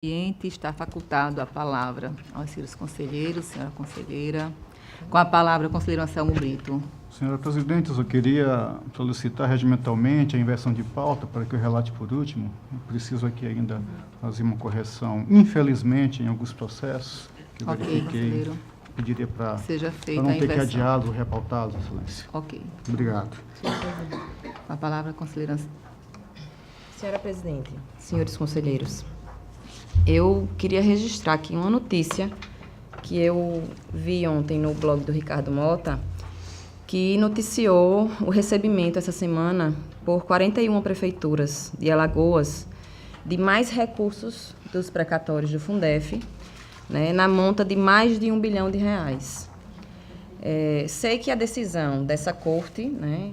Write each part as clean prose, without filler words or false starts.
Está facultado a palavra aos senhores conselheiros, senhora conselheira. Com a palavra, o conselheiro Anselmo Brito. Senhora Presidente, eu queria solicitar regimentalmente a inversão de pauta para que eu relate por último. Eu preciso aqui ainda fazer uma correção, infelizmente, em alguns processos que eu verifiquei. Conselheiro. Pediria para a não ter que inversão. adiá-lo ou repautá-lo, Excelência. Ok. Obrigado. Com a palavra, conselheira Anselmo. Senhora Presidente, senhores conselheiros, eu queria registrar aqui uma notícia que eu vi ontem no blog do Ricardo Mota, que noticiou o recebimento essa semana por 41 prefeituras de Alagoas de mais recursos dos precatórios do Fundef, né, na monta de mais de R$1 bilhão. Sei que a decisão dessa corte, né,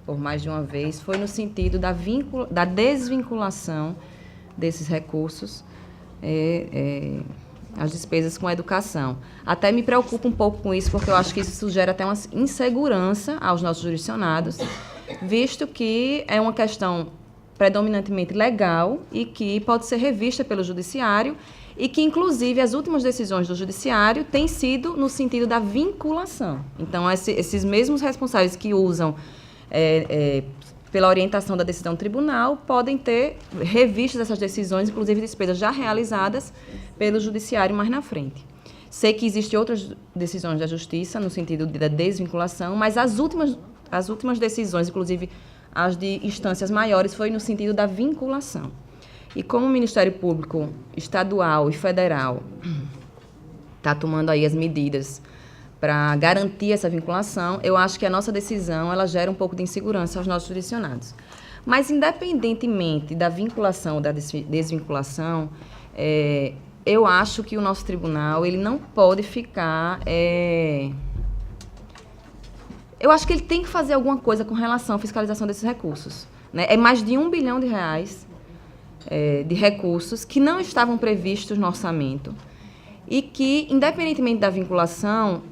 por mais de uma vez, foi no sentido da desvinculação desses recursos, as despesas com a educação. Até me preocupa um pouco com isso, porque eu acho que isso gera até uma insegurança aos nossos jurisdicionados, visto que é uma questão predominantemente legal e que pode ser revista pelo judiciário e que, inclusive, as últimas decisões do judiciário têm sido no sentido da vinculação. Então, esses mesmos responsáveis que usam pela orientação da decisão do tribunal, podem ter revistas essas decisões, inclusive despesas já realizadas pelo judiciário mais na frente. Sei que existem outras decisões da Justiça no sentido da desvinculação, mas as últimas decisões, inclusive as de instâncias maiores, foi no sentido da vinculação. E como o Ministério Público Estadual e Federal está tomando aí as medidas para garantir essa vinculação, eu acho que a nossa decisão ela gera um pouco de insegurança aos nossos jurisdicionados. Mas, independentemente da vinculação ou da desvinculação, eu acho que o nosso tribunal ele não pode ficar... Eu acho que ele tem que fazer alguma coisa com relação à fiscalização desses recursos, né? É mais de R$1 bilhão de recursos que não estavam previstos no orçamento, e que, independentemente da vinculação,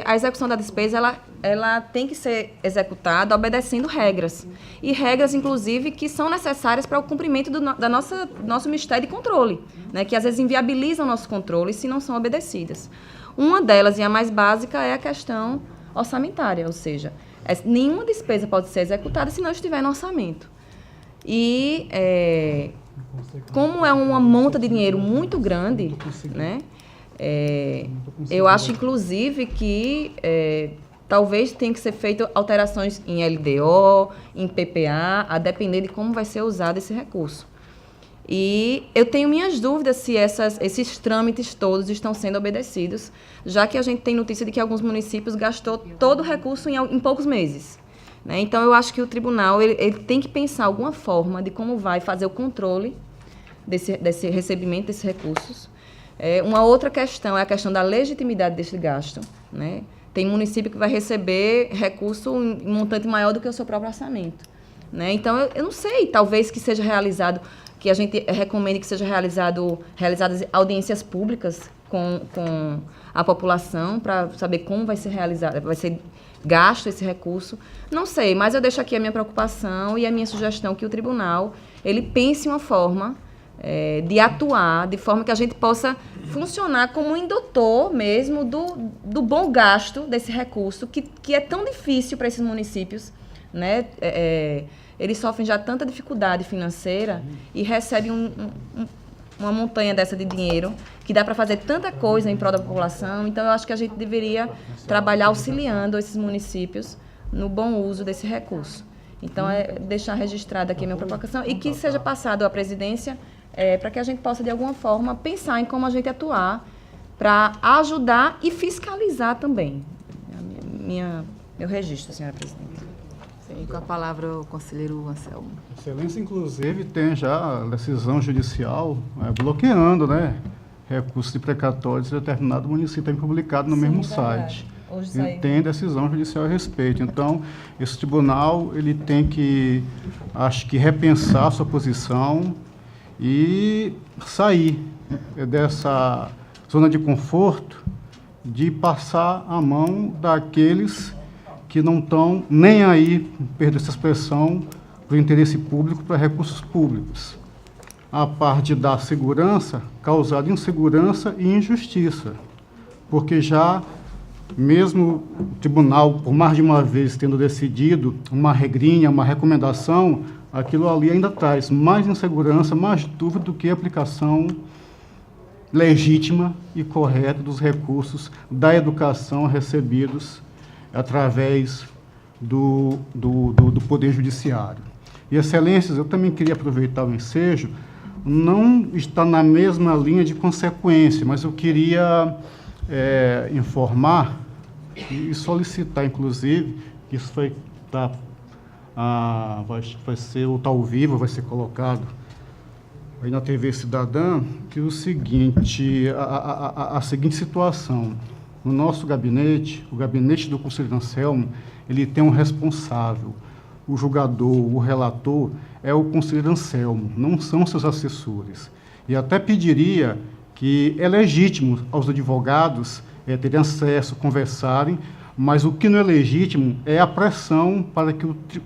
a execução da despesa ela tem que ser executada obedecendo regras. E regras, inclusive, que são necessárias para o cumprimento do nosso Ministério de Controle, né, que às vezes inviabilizam o nosso controle se não são obedecidas. Uma delas, e a mais básica, é a questão orçamentária, ou seja, nenhuma despesa pode ser executada se não estiver no orçamento. E, como é uma monta de dinheiro muito grande, né, eu acho, inclusive, que talvez tenha que ser feito alterações em LDO, em PPA, a depender de como vai ser usado esse recurso. E eu tenho minhas dúvidas se esses trâmites todos estão sendo obedecidos, já que a gente tem notícia de que alguns municípios gastou todo o recurso em poucos meses, né? Então, eu acho que o tribunal ele tem que pensar alguma forma de como vai fazer o controle desse recebimento desses recursos. Uma outra questão é a questão da legitimidade desse gasto, né? Tem município que vai receber recurso em montante maior do que o seu próprio orçamento, né? Então, eu não sei, talvez que seja realizado, que a gente recomende que seja realizadas audiências públicas com a população para saber como vai ser realizado, vai ser gasto esse recurso. Não sei, mas eu deixo aqui a minha preocupação e a minha sugestão que o tribunal ele pense uma forma de atuar, de forma que a gente possa funcionar como um indutor mesmo do bom gasto desse recurso, que é tão difícil para esses municípios, né? Eles sofrem já tanta dificuldade financeira e recebem uma montanha dessa de dinheiro, que dá para fazer tanta coisa em prol da população. Então, eu acho que a gente deveria trabalhar auxiliando esses municípios no bom uso desse recurso. Então, deixar registrada aqui a minha provocação e que seja passado à presidência para que a gente possa, de alguma forma, pensar em como a gente atuar para ajudar e fiscalizar também. Meu registro, senhora presidente. Sim, com a palavra o conselheiro Anselmo. Excelência, inclusive, tem já a decisão judicial bloqueando, né, recursos de precatórios de determinado município, tem publicado no mesmo site. E tem decisão judicial a respeito. Então, esse tribunal ele tem que, acho que, repensar a sua posição e sair dessa zona de conforto de passar a mão daqueles que não estão nem aí, perdo essa expressão, para o interesse público, para recursos públicos. a parte da segurança, causado insegurança e injustiça, porque já mesmo o tribunal, por mais de uma vez tendo decidido uma regrinha, uma recomendação, aquilo ali ainda traz mais insegurança, mais dúvida do que a aplicação legítima e correta dos recursos da educação recebidos através do Poder Judiciário. E, Excelências, eu também queria aproveitar o ensejo, não está na mesma linha de consequência, mas eu queria informar e solicitar, inclusive, que isso vai ser ao vivo, vai ser colocado aí na TV Cidadã, que o seguinte, a seguinte situação: no nosso gabinete, o gabinete do conselheiro Anselmo, ele tem um responsável, o julgador, o relator é o conselheiro Anselmo, não são seus assessores. E até pediria que é legítimo aos advogados terem acesso, conversarem, mas o que não é legítimo é a pressão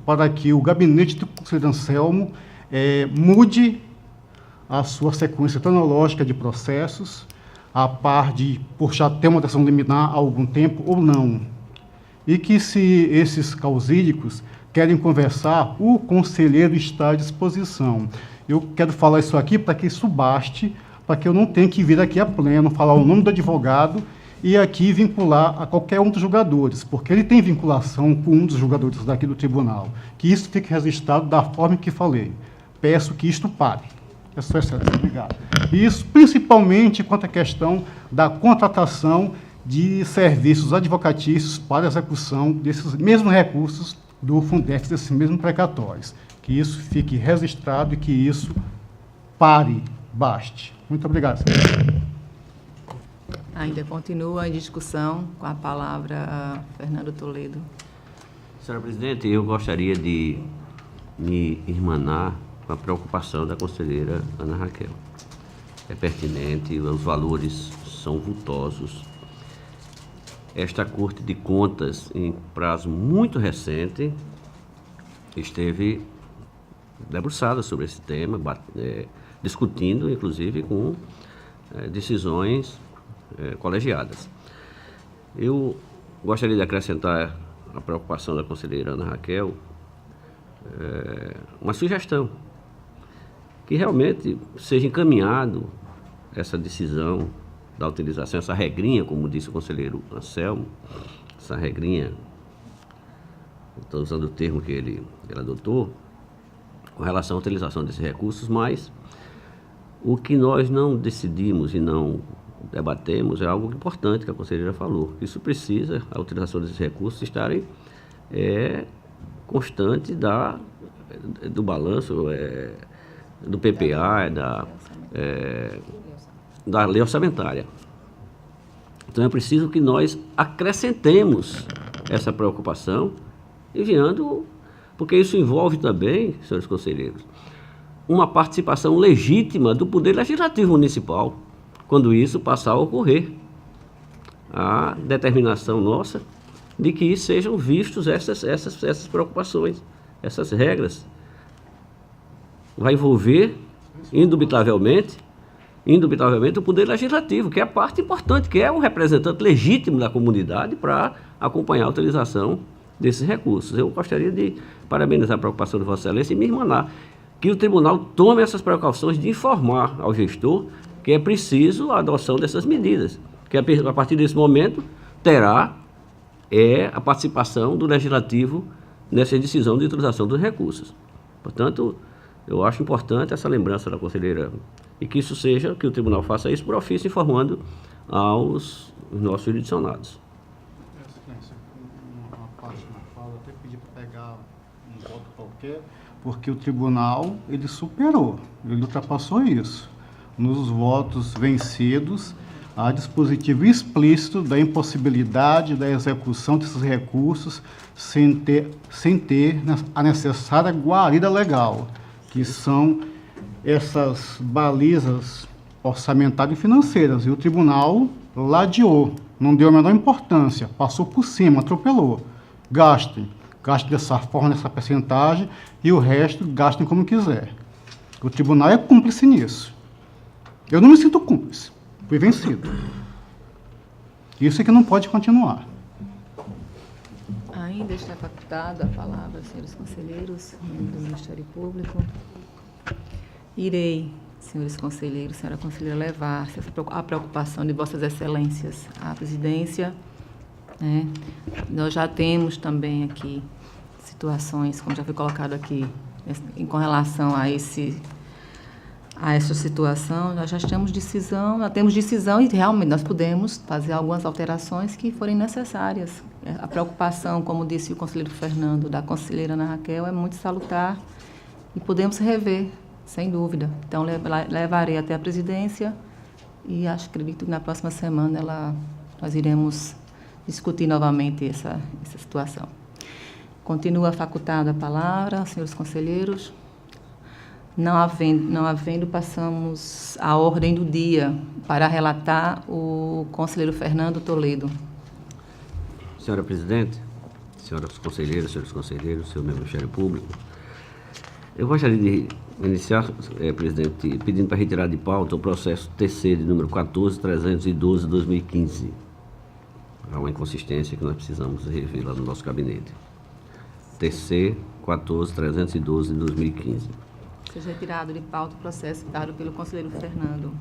para que o gabinete do conselheiro Anselmo mude a sua sequência cronológica de processos, a par de, por já ter uma decisão liminar há algum tempo ou não. E que, se esses causídicos querem conversar, o conselheiro está à disposição. Eu quero falar isso aqui para que isso baste, para que eu não tenha que vir aqui a pleno, falar o nome do advogado e aqui vincular a qualquer um dos julgadores, porque ele tem vinculação com um dos julgadores daqui do tribunal. Que isso fique registrado da forma que falei. Peço que isto pare. É só, Excelência. Obrigado. Isso, principalmente quanto à questão da contratação de serviços advocatícios para a execução desses mesmos recursos do Fundef, desses mesmos precatórios. Que isso fique registrado e que isso pare, baste. Muito obrigado, senhor. Ainda continua a discussão, com a palavra Fernando Toledo. Senhora Presidente, eu gostaria de me irmanar com a preocupação da conselheira Ana Raquel. É pertinente, os valores são vultosos. Esta Corte de Contas, em prazo muito recente, esteve debruçada sobre esse tema, discutindo, inclusive, com decisões colegiadas. Eu gostaria de acrescentar a preocupação da conselheira Ana Raquel, uma sugestão, que realmente seja encaminhado essa decisão da utilização, essa regrinha, como disse o conselheiro Anselmo, essa regrinha, estou usando o termo que ele adotou, com relação à utilização desses recursos, mas o que nós não decidimos e não debatemos é algo importante que a conselheira falou. Isso precisa, a utilização desses recursos, estarem constante do balanço, do PPA, da lei orçamentária. Então é preciso que nós acrescentemos essa preocupação, enviando, porque isso envolve também, senhores conselheiros, uma participação legítima do Poder Legislativo Municipal, quando isso passar a ocorrer. A determinação nossa de que sejam vistos essas preocupações, essas regras. Vai envolver, indubitavelmente, o Poder Legislativo, que é a parte importante, que é o representante legítimo da comunidade para acompanhar a utilização desses recursos. Eu gostaria de parabenizar a preocupação de Vossa Excelência e me irmanar que o tribunal tome essas precauções de informar ao gestor que é preciso a adoção dessas medidas, que a partir desse momento terá a participação do Legislativo nessa decisão de utilização dos recursos. Portanto, eu acho importante essa lembrança da conselheira e que isso seja, que o tribunal faça isso por ofício, informando aos nossos jurisdicionados. Excelência, uma parte na fala, até pedi para pegar um voto qualquer, porque o tribunal, ele superou, ele ultrapassou isso. Nos votos vencidos, há dispositivo explícito da impossibilidade da execução desses recursos sem ter a necessária guarida legal, que são essas balizas orçamentárias e financeiras. E o tribunal ladeou, não deu a menor importância, passou por cima, atropelou. Gastem dessa forma, nessa percentagem, e o resto gastem como quiser. O tribunal é cúmplice nisso. Eu não me sinto cúmplice. Fui vencido. Isso é que não pode continuar. Ainda está facultada a palavra, senhores conselheiros, membros do Ministério Público. Irei, senhores conselheiros, senhora conselheira, levar a preocupação de vossas excelências à presidência. Né? Nós já temos também aqui situações, como já foi colocado aqui, com relação a essa situação, nós já temos decisão e realmente nós podemos fazer algumas alterações que forem necessárias. A preocupação, como disse o conselheiro Fernando, da conselheira Ana Raquel, é muito salutar e podemos rever, sem dúvida. Então, levarei até a presidência e acredito que na próxima semana nós iremos discutir novamente essa situação. Continua facultada a palavra, senhores conselheiros. Não havendo, passamos à ordem do dia para relatar o conselheiro Fernando Toledo. Senhora Presidente, senhoras conselheiras, senhores conselheiros, senhor membro do Ministério Público, eu gostaria de iniciar, presidente, pedindo para retirar de pauta o processo TC de número 14.312/2015. Há uma inconsistência que nós precisamos rever lá no nosso gabinete. TC 14.312/2015. Seja retirado de pauta o processo dado pelo conselheiro Fernando.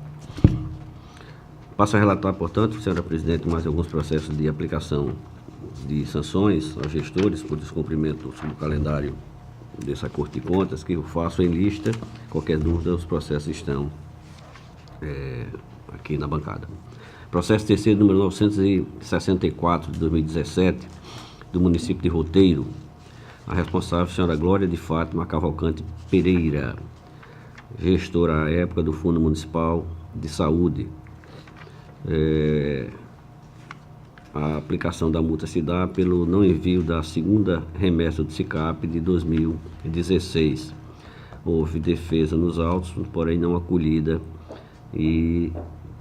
Passo a relatar, portanto, senhora Presidente, mais alguns processos de aplicação de sanções aos gestores por descumprimento do calendário dessa Corte de Contas, que eu faço em lista. Qualquer dúvida, os processos estão aqui na bancada. Processo TC número 964 de 2017, do município de Roteiro. A responsável, a senhora Glória de Fátima Cavalcante Pereira, gestora à época do Fundo Municipal de Saúde. A aplicação da multa se dá pelo não envio da segunda remessa do SICAP de 2016. Houve defesa nos autos, porém não acolhida, e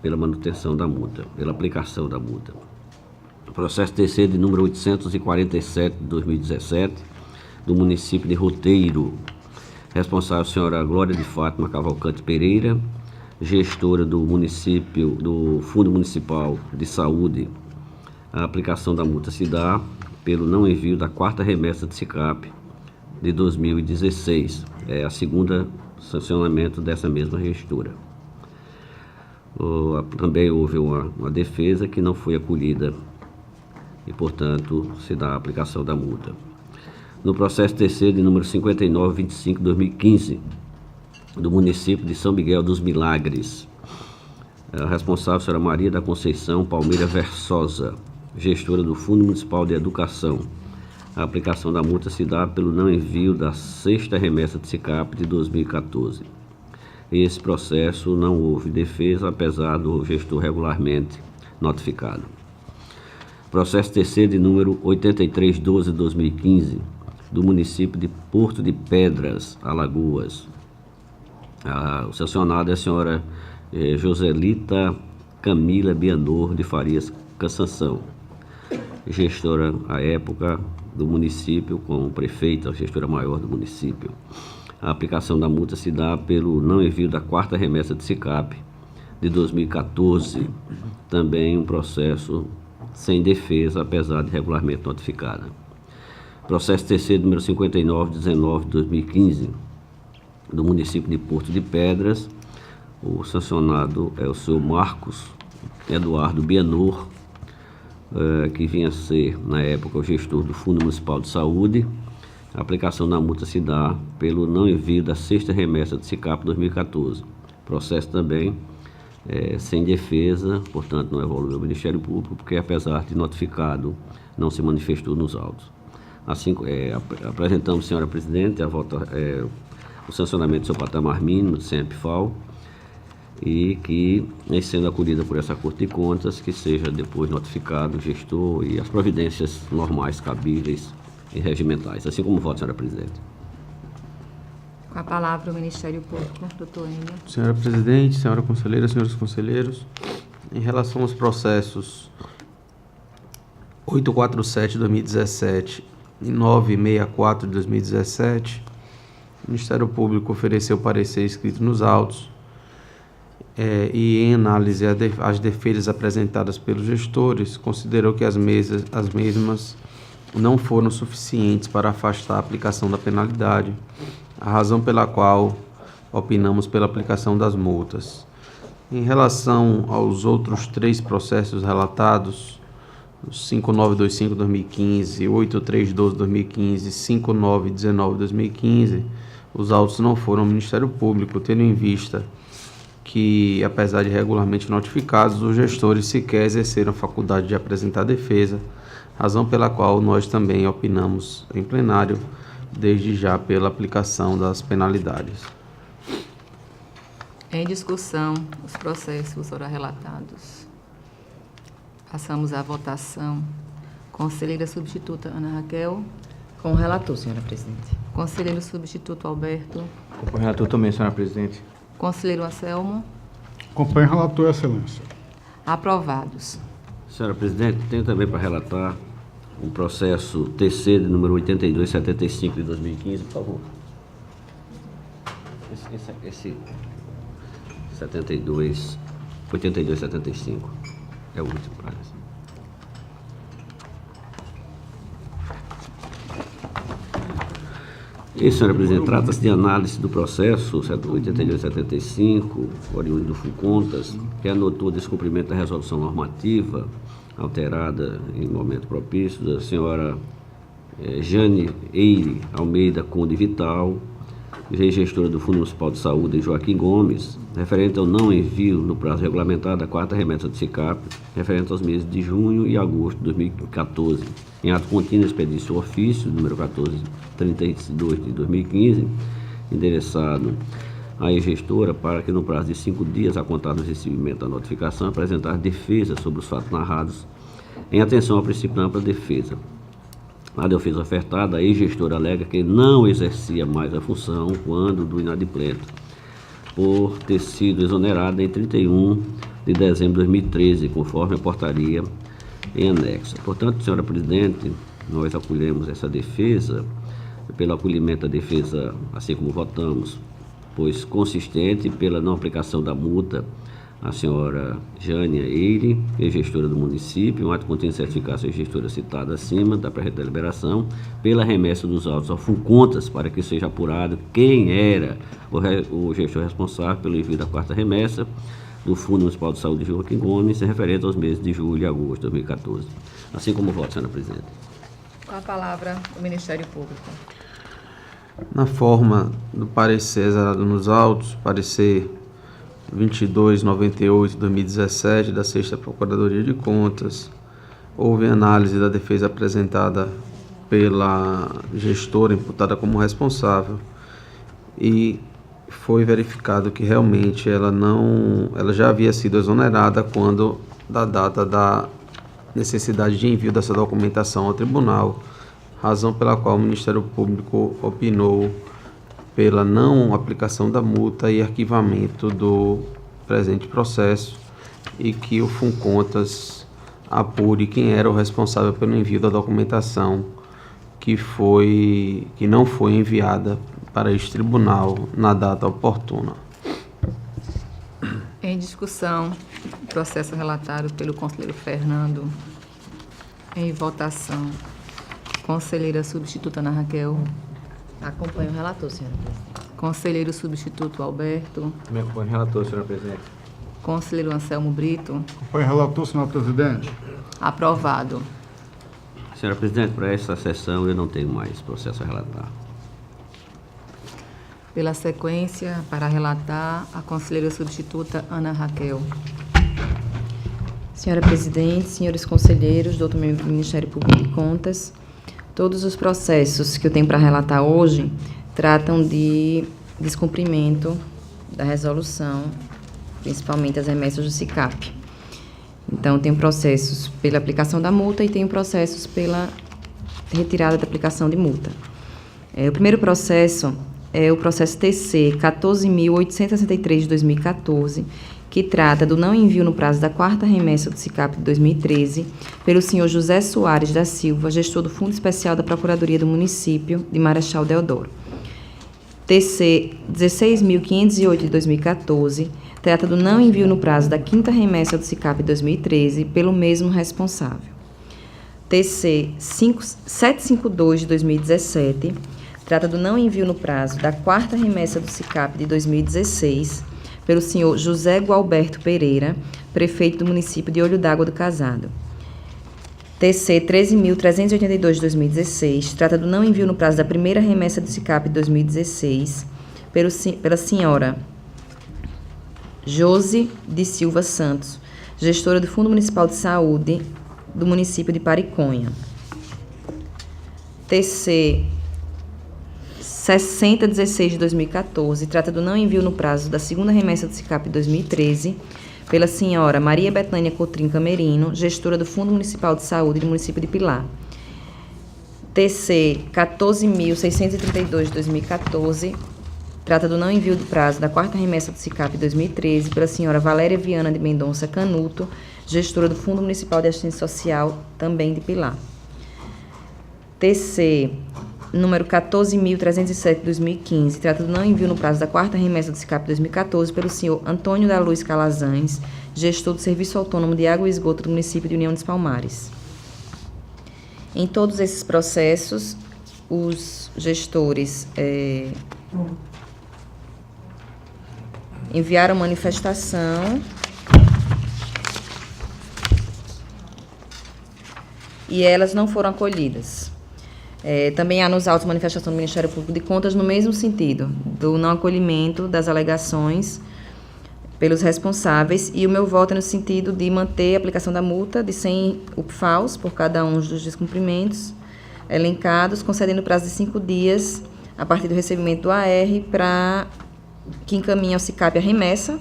pela manutenção da multa, pela aplicação da multa. Processo TC de número 847 de 2017, do município de Roteiro. Responsável, a senhora Glória de Fátima Cavalcante Pereira, gestora do município, do Fundo Municipal de Saúde. A aplicação da multa se dá pelo não envio da quarta remessa de SICAP de 2016. É a segunda sancionamento dessa mesma gestora. Também houve uma defesa que não foi acolhida e, portanto, se dá a aplicação da multa. No processo TC de número 5925/2015, do município de São Miguel dos Milagres. A responsável, a senhora Maria da Conceição Palmeira Versosa, gestora do Fundo Municipal de Educação. A aplicação da multa se dá pelo não envio da sexta remessa de SICAP de 2014. Esse processo não houve defesa, apesar do gestor regularmente notificado. Processo TC de número 8312/2015, do município de Porto de Pedras, Alagoas. O sancionado é a senhora Joselita Camila Bianor de Farias Cansanção, gestora à época do município, como prefeita, gestora maior do município. A aplicação da multa se dá pelo não envio da quarta remessa de SICAP de 2014, também um processo sem defesa, apesar de regularmente notificada. Processo TC número 5919 de 2015, do município de Porto de Pedras. O sancionado é o senhor Marcos Eduardo Bianor, que vinha a ser, na época, o gestor do Fundo Municipal de Saúde. A aplicação da multa se dá pelo não envio da sexta remessa de SICAP 2014. Processo também sem defesa, portanto não evolui ao Ministério Público, porque apesar de notificado, não se manifestou nos autos. Assim, apresentamos, senhora Presidente, o sancionamento do seu patamar mínimo de CEMPFAL, e que, em sendo acolhida por essa Corte de Contas, que seja depois notificado o gestor e as providências normais, cabíveis e regimentais. Assim como voto, senhora Presidente. Com a palavra o Ministério Público, doutor Enio. Senhora Presidente, senhora conselheira, senhores conselheiros, em relação aos processos 847 de 2017 e 964 de 2017, O Ministério Público ofereceu parecer escrito nos autos e, em análise às defesas apresentadas pelos gestores, considerou que as mesmas não foram suficientes para afastar a aplicação da penalidade, a razão pela qual opinamos pela aplicação das multas. Em relação aos outros 3 processos relatados, 5925-2015, 8312-2015 e 5919-2015, os autos não foram ao Ministério Público, tendo em vista que, apesar de regularmente notificados, os gestores sequer exerceram a faculdade de apresentar defesa, razão pela qual nós também opinamos em plenário, desde já pela aplicação das penalidades. Em discussão, os processos ora relatados. Passamos à votação. Conselheira substituta Ana Raquel. Com o relator, senhora presidente. Conselheiro substituto Alberto. Com o relator também, senhora presidente. Conselheiro Anselmo. Acompanho o relator, excelência. Aprovados. Senhora presidente, tenho também para relatar um processo TC de número 8275 de 2015, por favor. Esse 8275 é o último prazo. Isso, senhora presidente, trata-se de análise do processo 8275, oriundo do FUNCONTAS, que anotou o descumprimento da resolução normativa alterada em momento propício da senhora Jane Eire Almeida Conde Vital, gestora do Fundo Municipal de Saúde, Joaquim Gomes, referente ao não envio no prazo regulamentado da 4ª remessa do SICAP, referente aos meses de junho e agosto de 2014, em ato contínuo expedício ofício, número 1432 de 2015, endereçado à gestora para que no prazo de 5 dias, a contar do recebimento da notificação, apresentar defesa sobre os fatos narrados, em atenção ao princípio da ampla defesa. A defesa ofertada, a ex-gestora alega que não exercia mais a função quando do inadimplente, por ter sido exonerada em 31 de dezembro de 2013, conforme a portaria em anexo. Portanto, senhora presidente, nós acolhemos essa defesa, pelo acolhimento da defesa, assim como votamos, pois consistente pela não aplicação da multa à senhora Jânia Eire, gestora do município, um ato contínuo certificar a gestora citada acima da presente deliberação, pela remessa dos autos ao FUNCONTAS, para que seja apurado quem era o gestor responsável pelo envio da 4ª remessa do Fundo Municipal de Saúde de Joaquim Gomes, referente aos meses de julho e agosto de 2014. Assim como voto, senhora presidente. Com a palavra, o Ministério Público. Na forma do parecer exarado nos autos, parecer 2298/2017 da 6ª Procuradoria de Contas, houve análise da defesa apresentada pela gestora imputada como responsável e foi verificado que realmente ela já havia sido exonerada quando da data da necessidade de envio dessa documentação ao tribunal, razão pela qual o Ministério Público opinou pela não aplicação da multa e arquivamento do presente processo e que o FUNCONTAS apure quem era o responsável pelo envio da documentação que não foi enviada para este tribunal na data oportuna. Em discussão, processo relatado pelo conselheiro Fernando. Em votação, conselheira substituta Ana Raquel. Acompanho o relator, senhora presidente. Conselheiro substituto Alberto. Também acompanho o relator, senhora presidente. Conselheiro Anselmo Brito. Acompanho o relator, senhora presidente. Aprovado. Senhora presidente, para essa sessão eu não tenho mais processo a relatar. Pela sequência, para relatar, a conselheira substituta Ana Raquel. Senhora presidente, senhores conselheiros, doutor Ministério Público de Contas, todos os processos que eu tenho para relatar hoje tratam de descumprimento da resolução, principalmente as remessas do SICAP. Então, tenho processos pela aplicação da multa e tenho processos pela retirada da aplicação de multa. O primeiro processo é o processo TC 14.863 de 2014, que trata do não envio no prazo da 4ª remessa do SICAP de 2013 pelo senhor José Soares da Silva, gestor do Fundo Especial da Procuradoria do Município de Marechal Deodoro. TC 16.508 de 2014, trata do não envio no prazo da 5ª remessa do SICAP 2013 pelo mesmo responsável. TC 752 de 2017, trata do não envio no prazo da 4ª remessa do SICAP de 2016 pelo senhor José Gualberto Pereira, prefeito do município de Olho d'Água do Casado. TC 13.382 de 2016, trata do não envio no prazo da 1ª remessa do SICAP de 2016 pela senhora Josi de Silva Santos, gestora do Fundo Municipal de Saúde do município de Pariconha. TC 6016 de 2014, trata do não envio no prazo da 2ª remessa do SICAP de 2013 pela senhora Maria Betânia Cotrim Camerino, gestora do Fundo Municipal de Saúde do município de Pilar. TC 14.632 de 2014, trata do não envio do prazo da 4ª remessa do SICAP de 2013 pela senhora Valéria Viana de Mendonça Canuto, gestora do Fundo Municipal de Assistência Social, também de Pilar. TC número 14.307 de 2015, trata do não envio no prazo da 4ª remessa do SICAP 2014 pelo senhor Antônio da Luz Calazans, gestor do Serviço Autônomo de Água e Esgoto do município de União dos Palmares. Em todos esses processos, os gestores enviaram manifestação e elas não foram acolhidas. Também há nos autos manifestação do Ministério Público de Contas no mesmo sentido, do não acolhimento das alegações pelos responsáveis, e o meu voto é no sentido de manter a aplicação da multa de 100 UPFAUs por cada um dos descumprimentos elencados, concedendo prazo de 5 dias a partir do recebimento do AR para que encaminhe ao SICAP a remessa,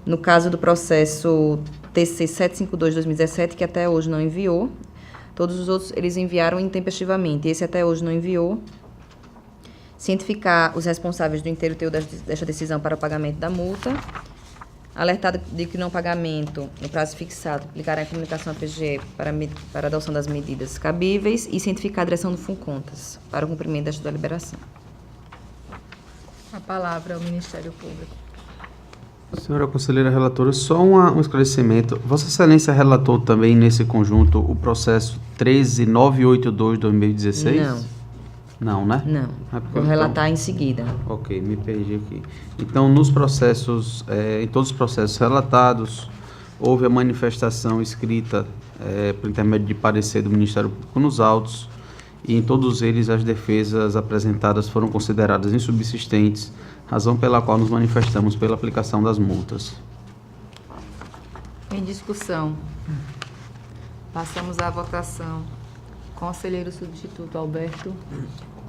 no caso do processo TC 752 de 2017, que até hoje não enviou. Todos os outros eles enviaram intempestivamente. Esse até hoje não enviou. Cientificar os responsáveis do inteiro teor desta decisão para o pagamento da multa. Alertar de que não pagamento no prazo fixado aplicará a comunicação à PGE para a adoção das medidas cabíveis e cientificar a direção do FUNCONTAS para o cumprimento desta deliberação. A palavra ao Ministério Público. Senhora conselheira relatora, só um esclarecimento. Vossa Excelência relatou também nesse conjunto o processo 13982 de 2016? Não. Não, né? Não. Vou relatar em seguida. Ok, me perdi aqui. Então, nos processos, em todos os processos relatados, houve a manifestação escrita por intermédio de parecer do Ministério Público nos autos, e em todos eles as defesas apresentadas foram consideradas insubsistentes, razão pela qual nos manifestamos pela aplicação das multas. Em discussão. Passamos à votação. Conselheiro substituto Alberto.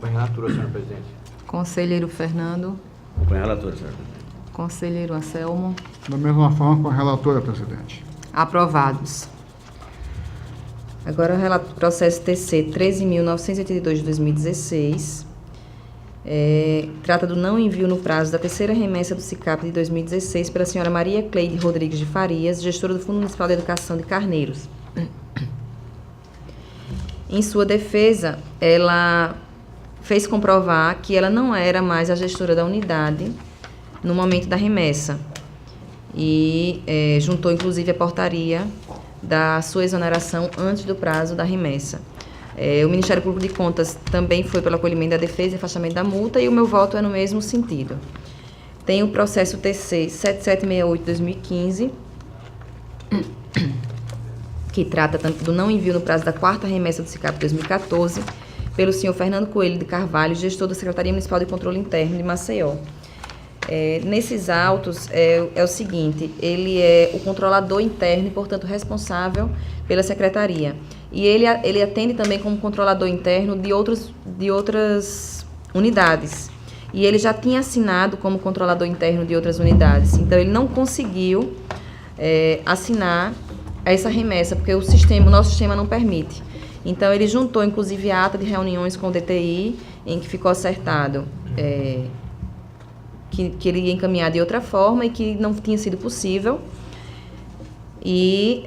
Com a relatora, senhora presidente. Conselheiro Fernando. Com a relatora, senhora presidente. Conselheiro Anselmo. Da mesma forma com a relatora, presidente. Aprovados. Agora, o processo TC 13.982 de 2016, trata do não envio no prazo da 3ª remessa do SICAP de 2016 pela senhora Maria Cleide Rodrigues de Farias, gestora do Fundo Municipal de Educação de Carneiros. Em sua defesa, ela fez comprovar que ela não era mais a gestora da unidade no momento da remessa e juntou, inclusive, a portaria da sua exoneração antes do prazo da remessa. O Ministério Público de Contas também foi pelo acolhimento da defesa e afastamento da multa, e o meu voto é no mesmo sentido. Tem o processo TC 7768 de 2015, que trata tanto do não envio no prazo da 4ª remessa do SICAP 2014, pelo senhor Fernando Coelho de Carvalho, gestor da Secretaria Municipal de Controle Interno de Maceió. Nesses autos, é o seguinte: ele é o controlador interno e, portanto, responsável pela secretaria. E ele atende também como controlador interno de outras unidades. E ele já tinha assinado como controlador interno de outras unidades. Então, ele não conseguiu assinar essa remessa, porque o nosso sistema não permite. Então, ele juntou, inclusive, a ata de reuniões com o DTI, em que ficou acertado que ele ia encaminhar de outra forma e que não tinha sido possível. E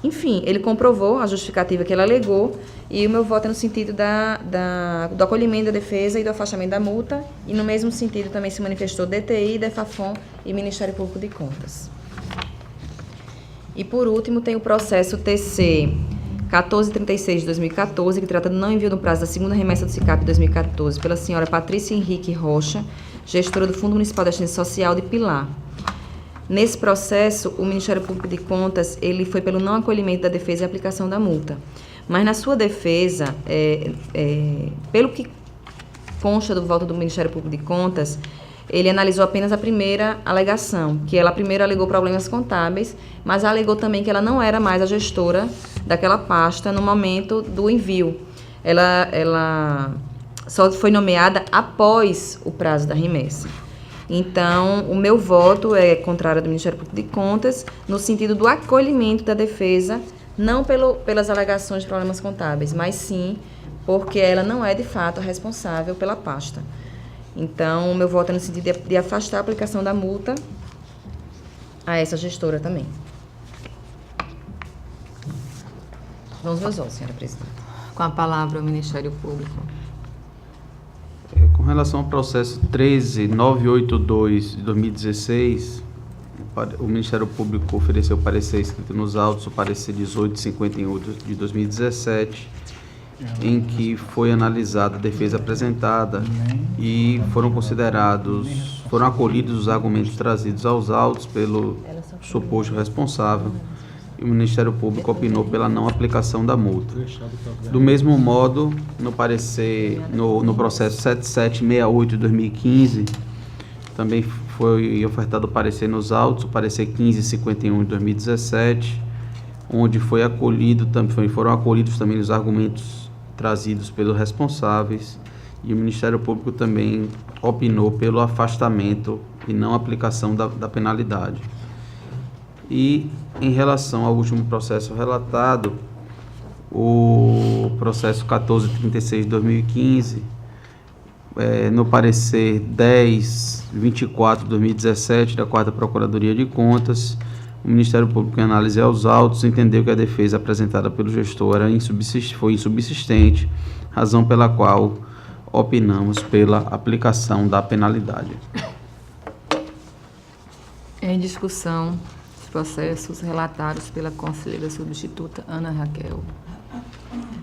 Enfim, ele comprovou a justificativa que ele alegou e o meu voto é no sentido do acolhimento da defesa e do afastamento da multa, e no mesmo sentido também se manifestou DTI, DEFAFON e Ministério Público de Contas. E por último tem o processo TC 1436 de 2014, que trata do não envio no prazo da segunda remessa do SICAP de 2014 pela senhora Patrícia Henrique Rocha, gestora do Fundo Municipal de Assistência Social de Pilar. Nesse processo, o Ministério Público de Contas ele foi pelo não acolhimento da defesa e aplicação da multa. Mas na sua defesa, pelo que consta do voto do Ministério Público de Contas, ele analisou apenas a primeira alegação, que ela primeiro alegou problemas contábeis, mas alegou também que ela não era mais a gestora daquela pasta no momento do envio. Ela só foi nomeada após o prazo da remessa. Então, o meu voto é contrário ao do Ministério Público de Contas, no sentido do acolhimento da defesa, não pelas alegações de problemas contábeis, mas sim porque ela não é, de fato, responsável pela pasta. Então, o meu voto é no sentido de afastar a aplicação da multa a essa gestora também. Vamos meus votos, senhora presidente. Com a palavra o Ministério Público. Com relação ao processo 13982 de 2016, o Ministério Público ofereceu parecer escrito nos autos, o parecer 1851 de 2017, em que foi analisada a defesa apresentada e foram acolhidos os argumentos trazidos aos autos pelo suposto responsável, e o Ministério Público opinou pela não aplicação da multa. Do mesmo modo, no parecer, no processo 7768 de 2015, também foi ofertado o parecer nos autos, o parecer 1551 de 2017, onde foram acolhidos também os argumentos trazidos pelos responsáveis, e o Ministério Público também opinou pelo afastamento e não aplicação da penalidade. E em relação ao último processo relatado, o processo 1436 de 2015, no parecer 1024 de 2017 da 4ª Procuradoria de Contas, o Ministério Público, em análise aos autos, entendeu que a defesa apresentada pelo gestor foi insubsistente, razão pela qual opinamos pela aplicação da penalidade. Em discussão, os processos relatados pela conselheira substituta Ana Raquel.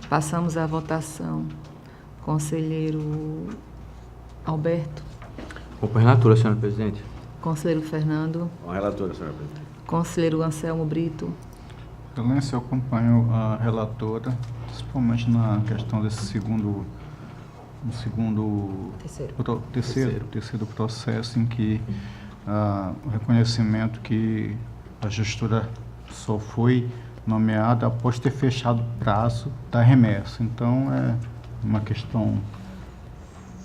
Passamos à votação. Conselheiro Alberto. Com relatura, senhora presidente. Conselheiro Fernando. Com relatura, senhora presidente. Conselheiro Anselmo Brito. Excelência, eu acompanho a relatora, principalmente na questão desse terceiro processo, em que o reconhecimento que a gestora só foi nomeada após ter fechado o prazo da remessa. Então, é uma questão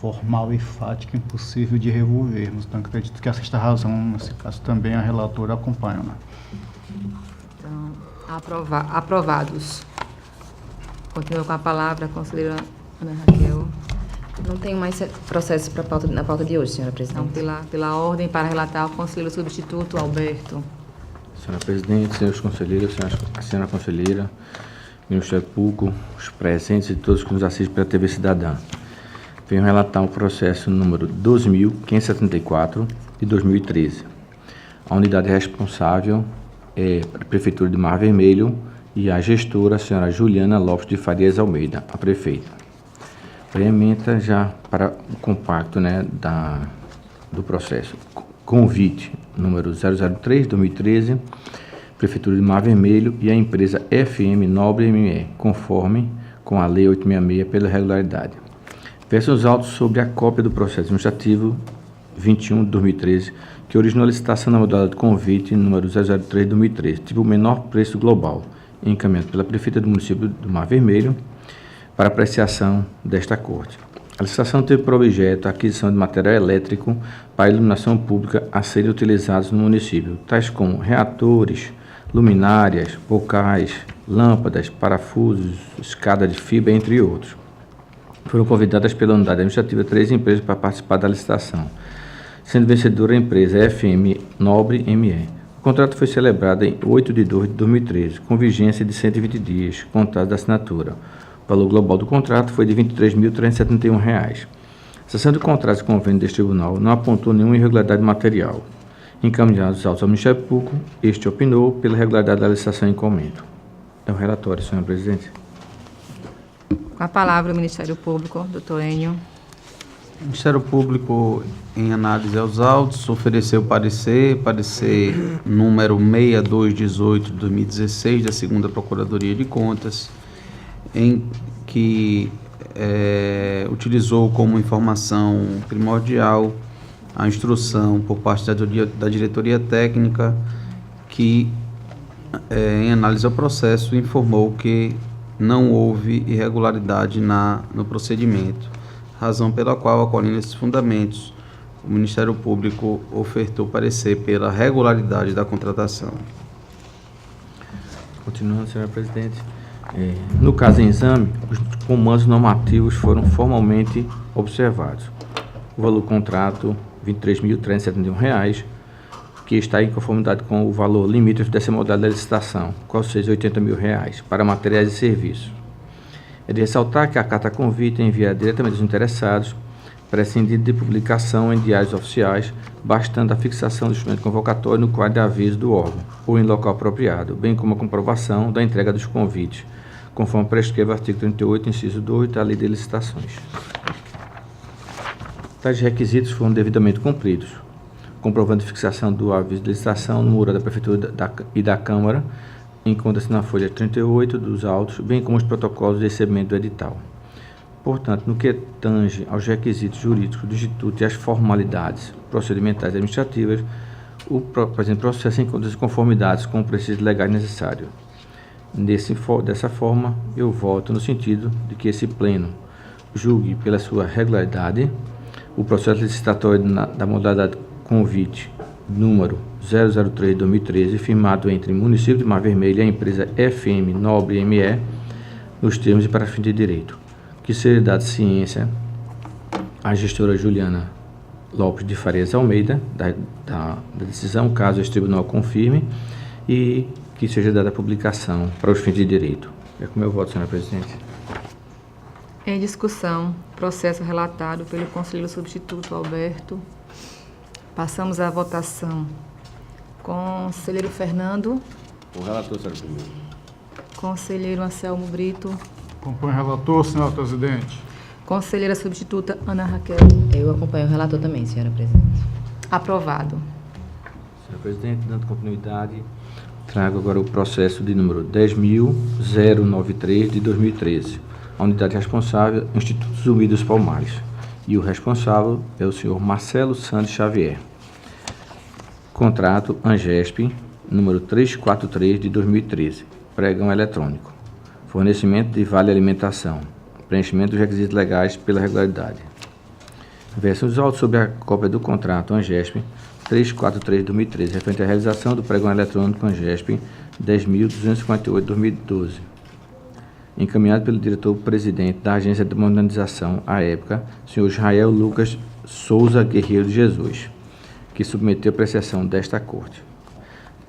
formal e fática impossível de revolvermos. Então, acredito que essa está a razão, nesse caso também a relatora acompanha. Né? Então, aprovados. Continua com a palavra a conselheira Ana Raquel. Não tenho mais processo na pauta de hoje, senhora presidente. Então, pela ordem, para relatar o conselheiro substituto Alberto. Senhora presidente, senhores conselheiros, senhora conselheira, Ministério Público, os presentes e todos que nos assistem pela TV Cidadã. Venho relatar o processo número 12.574 de 2013. A unidade responsável é a Prefeitura de Mar Vermelho e a gestora, a senhora Juliana Lopes de Farias Almeida, a prefeita. Preementa já para o compacto, né, do processo. Convite número 003/2013, Prefeitura de Mar Vermelho e a empresa FM Nobre ME, conforme com a Lei 866 pela regularidade. Versa os autos sobre a cópia do processo administrativo 21 de 2013, que originou a licitação na modalidade de convite número 003/2013, tipo menor preço global, encaminhado pela prefeita do município do Mar Vermelho para apreciação desta corte. A licitação teve por objeto a aquisição de material elétrico para iluminação pública a serem utilizados no município, tais como reatores, luminárias, bocais, lâmpadas, parafusos, escada de fibra, entre outros. Foram convidadas pela unidade administrativa 3 empresas para participar da licitação, sendo vencedora a empresa FM Nobre ME, contrato foi celebrado em 8 de 2 de 2013, com vigência de 120 dias, contados da assinatura. O valor global do contrato foi de R$ 23.371. A seção de contratos e convênio deste tribunal não apontou nenhuma irregularidade material. Encaminhados os autos ao Ministério Público, este opinou pela regularidade da licitação em comento. É o relatório, senhor presidente. Com a palavra o Ministério Público, doutor Enio. O Ministério Público, em análise aos autos, ofereceu parecer número 6218 de 2016 da 2ª Procuradoria de Contas, em que utilizou como informação primordial a instrução por parte da diretoria técnica que, em análise ao processo, informou que não houve irregularidade no procedimento, razão pela qual, acolhendo esses fundamentos, o Ministério Público ofertou parecer pela regularidade da contratação. Continuando, senhor presidente. No caso em exame, os comandos normativos foram formalmente observados. O valor do contrato, R$ 23.371, que está em conformidade com o valor limítrofe dessa modalidade da licitação, qual seja R$ 80.000, para materiais e serviços. É de ressaltar que a carta convite é enviada diretamente aos interessados, prescindindo de publicação em diários oficiais, bastando a fixação do instrumento convocatório no quadro de aviso do órgão, ou em local apropriado, bem como a comprovação da entrega dos convites, conforme prescreve o artigo 38, inciso 2 da Lei de Licitações. Tais requisitos foram devidamente cumpridos, comprovando a fixação do aviso de licitação no muro da Prefeitura e da Câmara, encontra-se na folha 38 dos autos, bem como os protocolos de recebimento do edital. Portanto, no que tange aos requisitos jurídicos do Instituto e às formalidades procedimentais e administrativas, o presente processo encontra-se em conformidades com o preciso legal necessário. Dessa forma, eu voto no sentido de que esse Pleno julgue pela sua regularidade o processo licitatório da modalidade convite número 003/2013, firmado entre o município de Mar Vermelho e a empresa FM Nobre ME, nos termos e para fim de direito, que seja dado ciência à gestora Juliana Lopes de Farias Almeida da decisão, caso este tribunal confirme, e que seja dada publicação para os fins de direito. É com o meu voto, senhora presidente. Em discussão, processo relatado pelo conselheiro substituto Alberto. Passamos à votação. Conselheiro Fernando. O relator, senhora presidente. Conselheiro Anselmo Brito. Acompanho o relator, senhora presidente. Conselheira substituta Ana Raquel. Eu acompanho o relator também, senhora presidente. Aprovado. Senhor presidente, dando continuidade, trago agora o processo de número 10.093 de 2013. A unidade responsável, Instituto Zumbi dos Palmares. E o responsável é o senhor Marcelo Santos Xavier. Contrato ANGESP, número 343 de 2013. Pregão eletrônico. Fornecimento de vale alimentação. Preenchimento dos requisitos legais pela regularidade. Versão dos autos sobre a cópia do contrato ANGESP 343 de 2013, referente à realização do pregão eletrônico ANGESP 10.258 de 2012. Encaminhado pelo diretor-presidente da Agência de Modernização, à época, senhor Israel Lucas Souza Guerreiro de Jesus, que submeteu a apreciação desta Corte.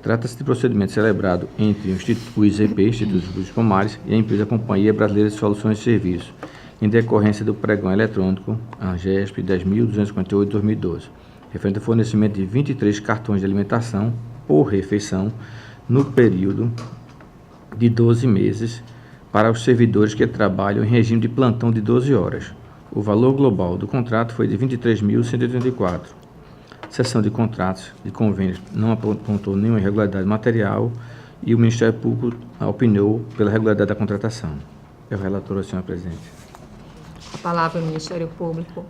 Trata-se de procedimento celebrado entre o IZP, Instituto dos Palmares, e a empresa Companhia Brasileira de Soluções e Serviços, em decorrência do pregão eletrônico ANGESP 10.258 de 2012, referente ao fornecimento de 23 cartões de alimentação por refeição no período de 12 meses para os servidores que trabalham em regime de plantão de 12 horas. O valor global do contrato foi de R$ 23.184. Seção de contratos de convênios não apontou nenhuma irregularidade material e o Ministério Público opinou pela regularidade da contratação. É o relator, senhora presidente. A palavra ao Ministério Público.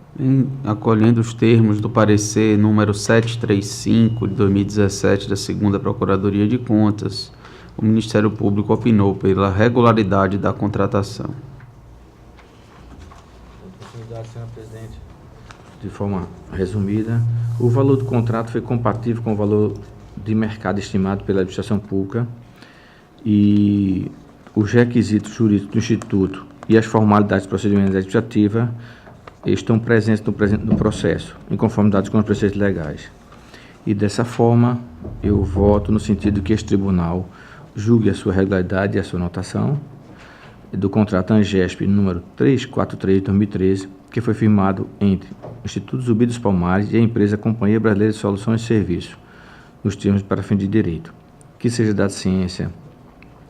Acolhendo os termos do parecer número 735 de 2017 da 2ª Procuradoria de Contas, o Ministério Público opinou pela regularidade da contratação. Senhora presidente. De forma resumida, o valor do contrato foi compatível com o valor de mercado estimado pela administração pública e os requisitos jurídicos do Instituto e as formalidades procedimentais administrativas estão presentes no processo, em conformidade com os preceitos legais. E dessa forma, eu voto no sentido que este tribunal julgue a sua regularidade e a sua notação do contrato ANGESP número 343 de 2013, que foi firmado entre o Instituto Zumbi dos Palmares e a empresa Companhia Brasileira de Soluções e Serviços, nos termos para fim de direito, que seja dada ciência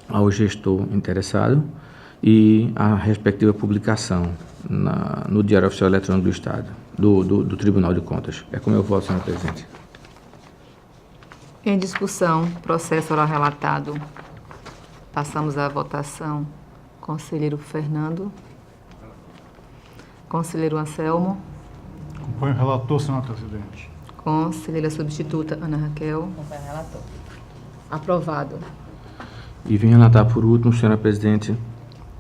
ao gestor interessado e a respectiva publicação no Diário Oficial Eletrônico do Estado, do Tribunal de Contas. É como eu voto, senhor presidente. Em discussão, processo oral relatado. Passamos à votação. Conselheiro Fernando. Conselheiro Anselmo. Acompanho o relator, senhor presidente. Conselheira substituta Ana Raquel. Acompanho o relator. Aprovado. E vim relatar por último, senhora presidente,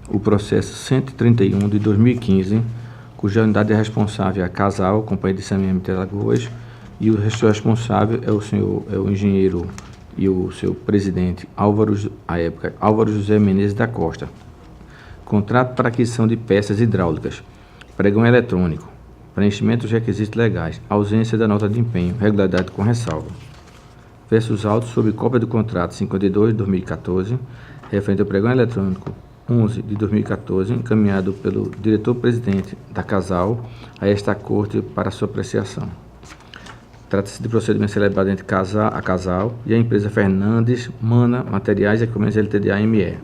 o processo 131 de 2015, cuja unidade é responsável é a Casal, Companhia de Saneamento de Alagoas, e o responsável é o engenheiro e o seu presidente, Álvaro José Menezes da Costa. Contrato para aquisição de peças hidráulicas, pregão eletrônico, preenchimento dos requisitos legais, ausência da nota de empenho, regularidade com ressalva. Versos autos sobre cópia do contrato 52 de 2014, referente ao pregão eletrônico 11 de 2014, encaminhado pelo diretor-presidente da Casal a esta Corte para sua apreciação. Trata-se de procedimento celebrado entre a Casal e a empresa Fernandes Mana Materiais e Equipamentos LTDA-ME,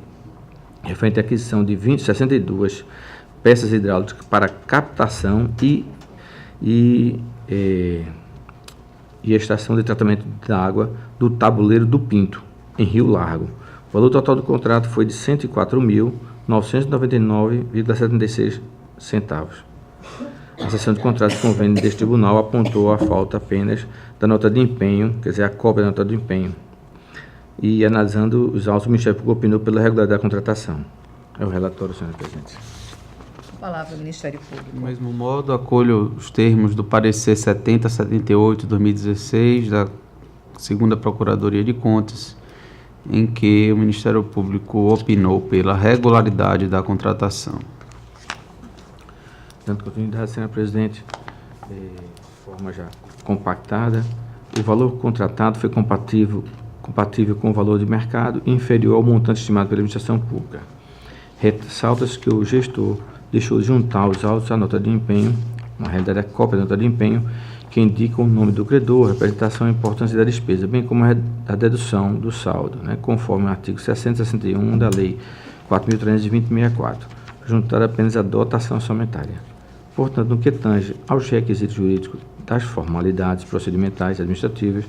referente à aquisição de 62 peças hidráulicas para captação e estação de tratamento da água do Tabuleiro do Pinto, em Rio Largo. O valor total do contrato foi de R$ 104.999,76 centavos. A seção de contratos de convênio deste tribunal apontou a falta apenas da nota de empenho, quer dizer, a cópia da nota de empenho. E analisando os autos, o Ministério Público opinou pela regularidade da contratação. É o relatório, senhor presidente. Palavra do Ministério Público. Do mesmo modo, acolho os termos do parecer 7078 de 2016 da 2ª Procuradoria de Contas, em que o Ministério Público opinou pela regularidade da contratação. Dando continuidade, senhor presidente, de forma já compactada, o valor contratado foi compatível com o valor de mercado e inferior ao montante estimado pela administração pública. Ressalta-se que o gestor deixou de juntar os autos à nota de empenho, na realidade a cópia da nota de empenho, que indica o nome do credor, a representação e a importância da despesa, bem como a dedução do saldo, conforme o artigo 661 da Lei 4.320/64, juntada apenas à dotação orçamentária. Portanto, no que tange aos requisitos jurídicos das formalidades procedimentais e administrativas,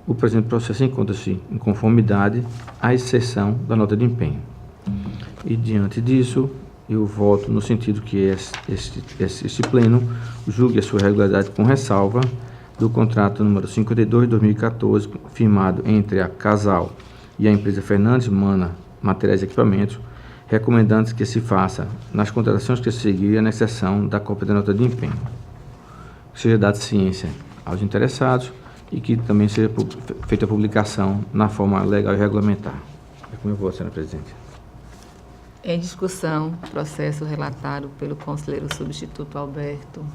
o presente processo encontra-se em conformidade, à exceção da nota de empenho. E, diante disso, eu voto no sentido que este pleno julgue a sua regularidade com ressalva do contrato número 52 de 2014, firmado entre a Casal e a empresa Fernandes Mana Materiais e Equipamentos, recomendando que se faça, nas contratações que se seguirem, a exceção da cópia da nota de empenho. Que seja dada ciência aos interessados e que também seja feita a publicação na forma legal e regulamentar. É como eu voto, senhora presidente. Em discussão, processo relatado pelo conselheiro substituto Alberto.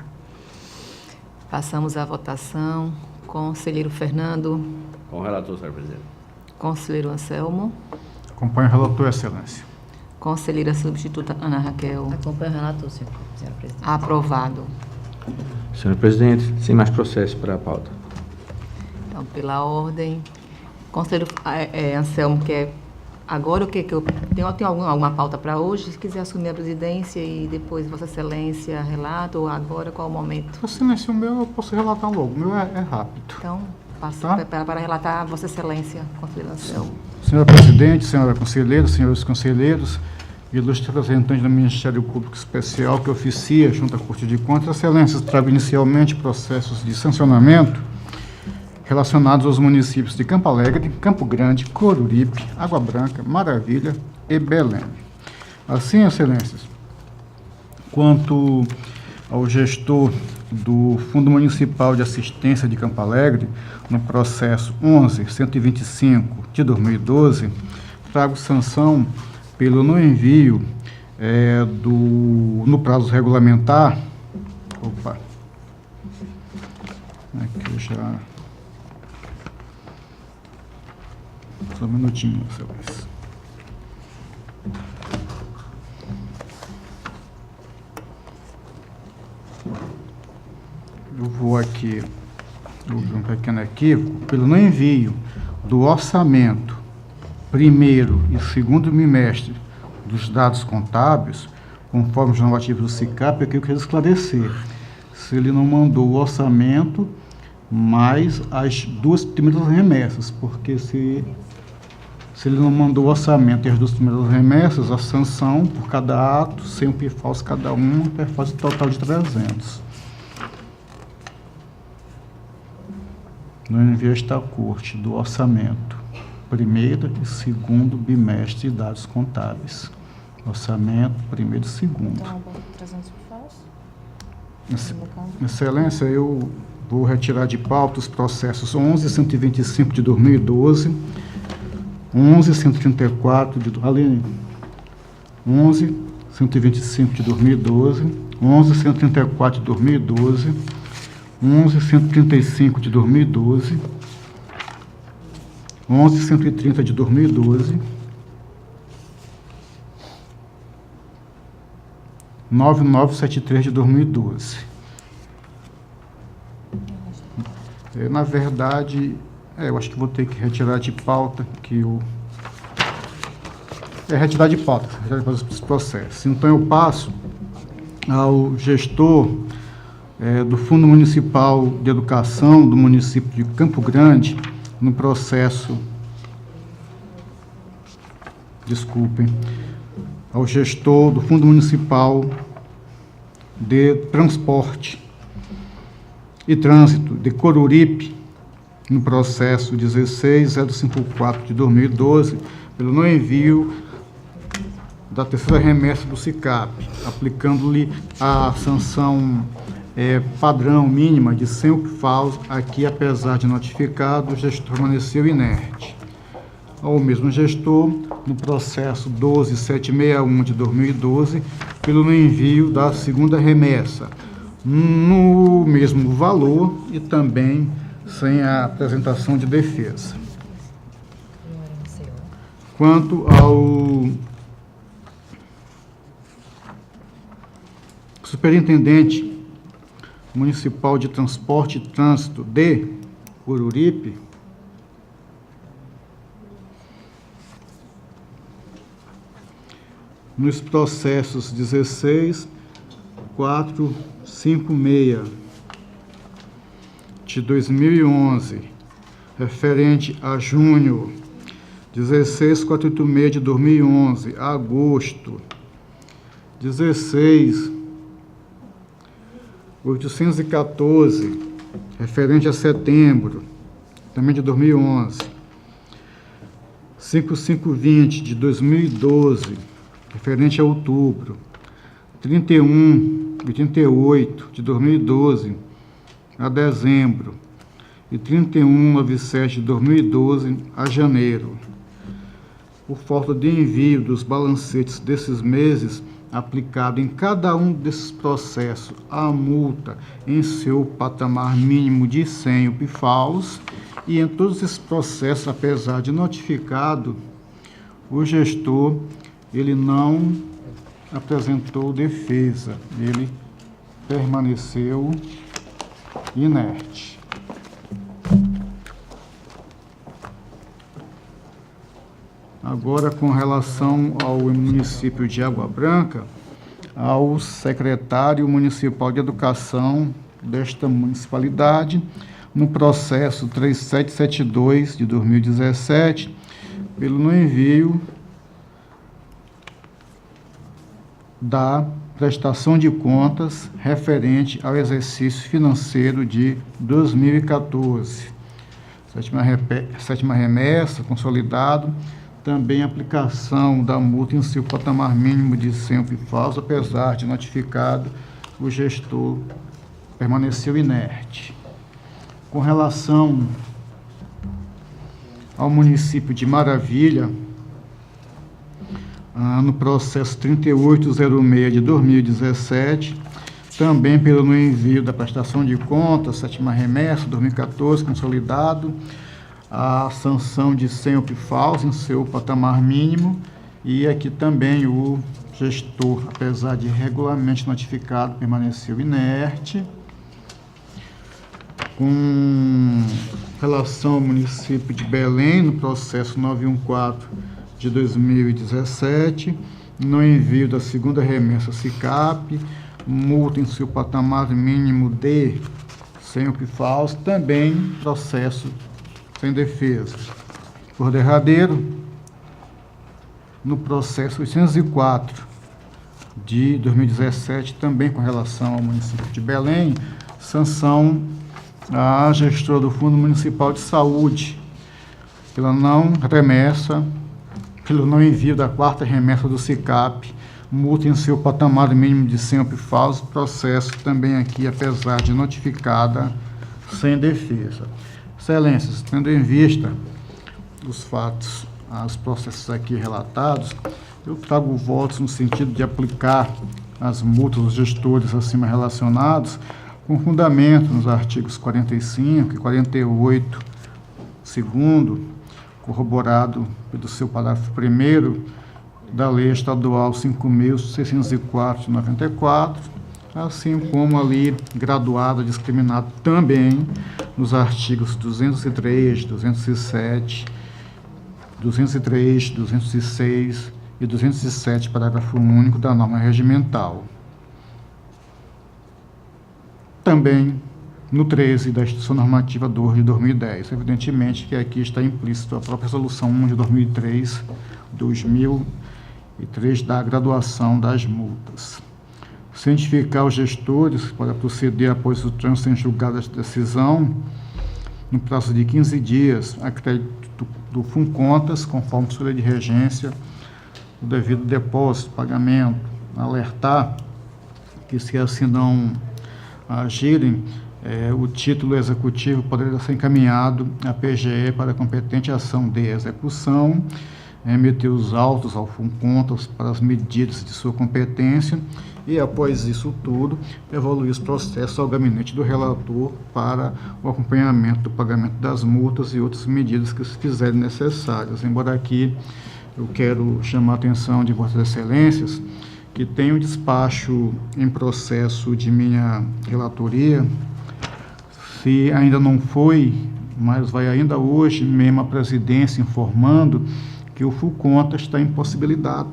Passamos à votação. Conselheiro Fernando. Com o relator, senhor presidente. Conselheiro Anselmo. Acompanho o relator, excelência. Conselheira substituta Ana Raquel. Acompanho o relator, senhora presidente. Aprovado. Senhor presidente, sem mais processo para a pauta. Então, pela ordem. Conselheiro Anselmo, quer agora o que eu tenho alguma pauta para hoje? Se quiser assumir a presidência e depois Vossa Excelência relata, ou agora, qual o momento? Excelência, o meu eu posso relatar logo, o meu é rápido. Então, passo Tá. para relatar a Vossa Excelência, conselheiro Anselmo. Senhora presidente, senhora conselheira, senhores conselheiros, ilustre representante do Ministério Público Especial que oficia junto à Corte de Contas, excelências, trago inicialmente processos de sancionamento relacionados aos municípios de Campo Alegre, Campo Grande, Coruripe, Água Branca, Maravilha e Belém. Assim, excelências, quanto ao gestor do Fundo Municipal de Assistência de Campo Alegre, no processo 11.125 de 2012, trago sanção pelo não envio no prazo regulamentar. Aqui já. Só um minutinho, Excelência. Eu vou aqui, houve um pequeno equívoco, pelo não envio do orçamento primeiro e segundo bimestre dos dados contábeis, conforme os normativos do SICAP, aqui eu quero esclarecer se ele não mandou o orçamento mais as 2 primeiras remessas, porque se ele não mandou o orçamento e as 2 primeiras remessas, a sanção por cada ato, sem o PIFAUS cada um, faz um total de 300. No envio esta corte do orçamento, primeiro e segundo bimestre de dados contábeis. Orçamento, primeiro e segundo. Excelência, eu vou retirar de pauta os processos 11.125 de 2012, 11.134 de... Aline, 11.125 de 2012, 11.134 de 2012, 11.135 de 2012, 11.130 de 2012, 9973 de 2012. Na verdade, eu acho que vou ter que retirar de pauta retirar de pauta os processos. Então, eu passo ao gestor do Fundo Municipal de Educação do município de Campo Grande, no processo, ao gestor do Fundo Municipal de Transporte e Trânsito de Coruripe, no processo 16.054 de 2012, pelo não envio da terceira remessa do SICAP, aplicando-lhe a sanção padrão mínima de 100 PIFAUS. Aqui, apesar de notificado, o gestor permaneceu inerte. Ao mesmo gestor, no processo 12.761 de 2012, pelo não envio da segunda remessa, no mesmo valor e também sem a apresentação de defesa. Quanto ao Superintendente Municipal de Transporte e Trânsito de Coruripe, nos processos 16.456 de 2011, referente a junho, 16.486 de 2011, agosto, 16.814, referente a setembro, também de 2011, 5.520 de 2012, referente a outubro, 31.88 de 2012 a dezembro e 31.97 de 2012 a janeiro. Por falta de envio dos balancetes desses meses, aplicado em cada um desses processos a multa em seu patamar mínimo de 100 PIFAUS, e em todos esses processos, apesar de notificado, o gestor ele não apresentou defesa, ele permaneceu inerte. Agora, com relação ao município de Água Branca, ao secretário municipal de Educação desta municipalidade, no processo 3772 de 2017, pelo não envio da prestação de contas referente ao exercício financeiro de 2014. Sétima remessa, consolidado, também aplicação da multa em seu patamar mínimo de 100 PIFAUS, apesar de notificado, o gestor permaneceu inerte. Com relação ao município de Maravilha, no processo 3806 de 2017, também pelo no envio da prestação de contas, sétima remessa, 2014, consolidado, a sanção de 100 OPFAUs em seu patamar mínimo, e aqui também o gestor, apesar de regularmente notificado, permaneceu inerte. Com relação ao município de Belém, no processo 914 de 2017, no envio da segunda remessa SICAP, multa em seu patamar mínimo de 100 OPFAUs, também processo sem defesa. Por derradeiro, no processo 804 de 2017, também com relação ao município de Belém, sanção à gestora do Fundo Municipal de Saúde pela não remessa, pelo não envio da quarta remessa do SICAP, multa em seu patamar mínimo de 100 OPFAUs, processo também aqui, apesar de notificada, sem defesa. Excelências, tendo em vista os fatos, os processos aqui relatados, eu trago votos no sentido de aplicar as multas dos gestores acima relacionados com fundamento nos artigos 45 e 48, segundo, corroborado pelo seu parágrafo 1º da Lei Estadual 5.604 de 94, assim como ali graduado, discriminado também nos artigos 203, 207, 203, 206 e 207, parágrafo único da norma regimental. Também no 13 da Instituição Normativa 2 de 2010. Evidentemente que aqui está implícito a própria Resolução 1 de 2003 da graduação das multas. Cientificar os gestores para proceder após o trânsito em julgado desta decisão, no prazo de 15 dias, a crédito do FUNCONTAS, conforme sua lei de regência, o devido depósito, pagamento, alertar que, se assim não agirem, o título executivo poderá ser encaminhado à PGE para a competente ação de execução, emitir os autos ao FUNCONTAS para as medidas de sua competência e, após isso tudo, evoluir os processos ao gabinete do relator para o acompanhamento do pagamento das multas e outras medidas que se fizerem necessárias. Embora aqui eu quero chamar a atenção de Vossas Excelências que tem um despacho em processo de minha relatoria, se ainda não foi, mas vai ainda hoje mesmo a presidência informando que o FUNCONTAS está impossibilitado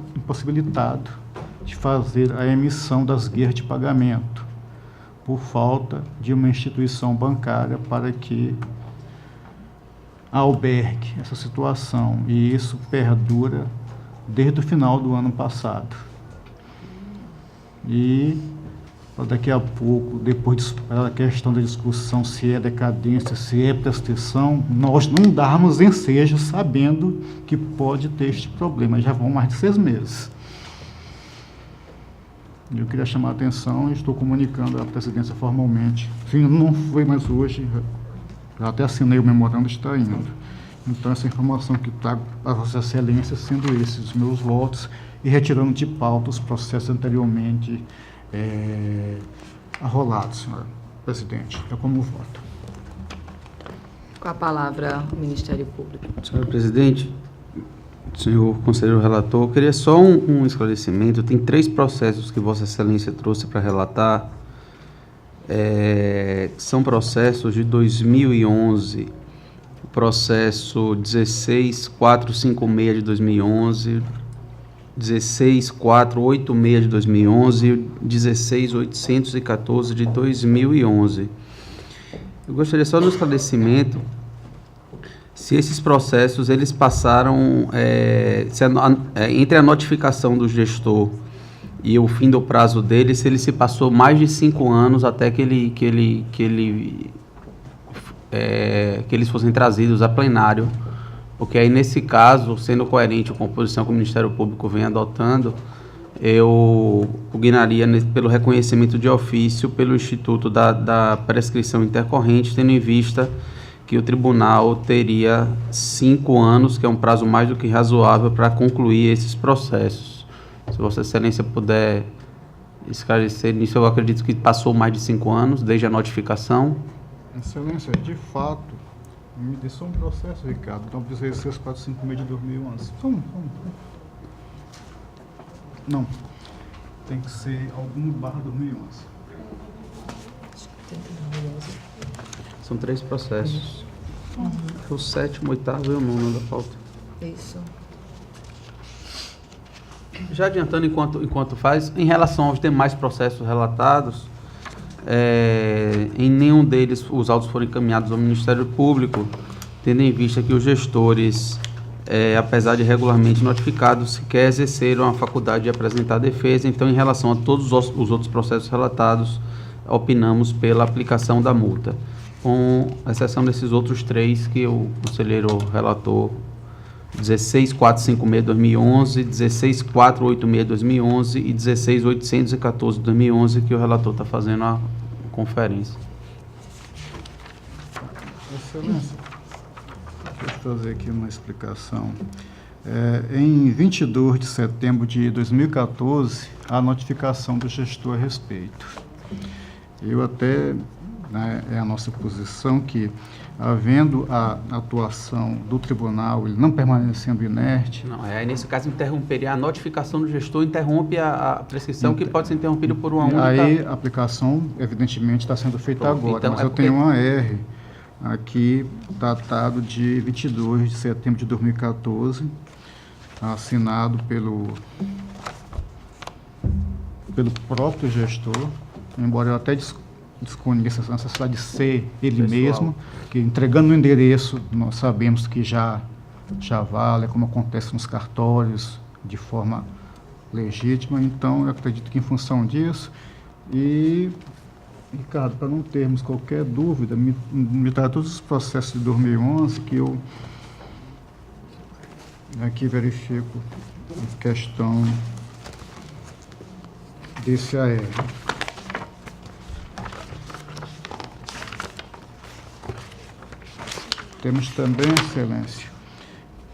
de fazer a emissão das guias de pagamento, por falta de uma instituição bancária para que albergue essa situação, e isso perdura desde o final do ano passado. E daqui a pouco, depois da questão da discussão se é decadência, se é prestação, nós não darmos ensejo sabendo que pode ter este problema. Já vão mais de 6 meses. Eu queria chamar a atenção e estou comunicando à presidência formalmente. Sim, não foi mais hoje, já até assinei o memorando, está indo. Então, essa informação que trago para Vossa Excelência, sendo esses os meus votos, e retirando de pauta os processos anteriormente arrolados, senhor presidente. É como voto. Com a palavra, o Ministério Público. Senhor presidente, senhor conselheiro relator, eu queria só um esclarecimento. Tem 3 processos que Vossa Excelência trouxe para relatar. São processos de 2011, o processo 16456 de 2011, 16486 de 2011 e 16814 de 2011. Eu gostaria só do esclarecimento se esses processos eles passaram entre a notificação do gestor e o fim do prazo dele, se ele se passou mais de 5 anos até que eles fossem trazidos a plenário. Porque aí, nesse caso, sendo coerente com a posição que o Ministério Público vem adotando, eu pugnaria pelo reconhecimento de ofício pelo Instituto da Prescrição Intercorrente, tendo em vista que o tribunal teria 5 anos, que é um prazo mais do que razoável para concluir esses processos. Se Vossa Excelência puder esclarecer nisso, eu acredito que passou mais de 5 anos desde a notificação. Excelência, de fato, Me dê só um processo, Ricardo. Então, 16456 de 2011. Não. Tem que ser algum barra 2011. São 3 processos. O 7º, 8º e o 9º da pauta. Isso. Já adiantando enquanto faz, em relação aos demais processos relatados, em nenhum deles os autos foram encaminhados ao Ministério Público, tendo em vista que os gestores, apesar de regularmente notificados, sequer exerceram a faculdade de apresentar defesa. Então, em relação a todos os outros processos relatados, opinamos pela aplicação da multa, com exceção desses outros 3 que o conselheiro relatou: 16456/2011, 16486/2011 e 16814/2011, que o relator está fazendo a conferência. Excelência, deixa eu fazer aqui uma explicação. Em 22 de setembro de 2014, há notificação do gestor a respeito. Eu até, é a nossa posição que, havendo a atuação do tribunal, ele não permanecendo inerte... Não, nesse caso, interromperia a notificação do gestor, interrompe a prescrição, que pode ser interrompida por uma única... Aí a aplicação, evidentemente, está sendo feita agora, então, mas eu tenho uma R aqui, datado de 22 de setembro de 2014, assinado pelo próprio gestor, embora eu até desconheça a necessidade de ser ele pessoal mesmo, que entregando o endereço, nós sabemos que já vale, como acontece nos cartórios, de forma legítima. Então, eu acredito que em função disso, e, Ricardo, para não termos qualquer dúvida, me traz todos os processos de 2011, que eu aqui verifico a questão desse AR. Temos também, Excelência,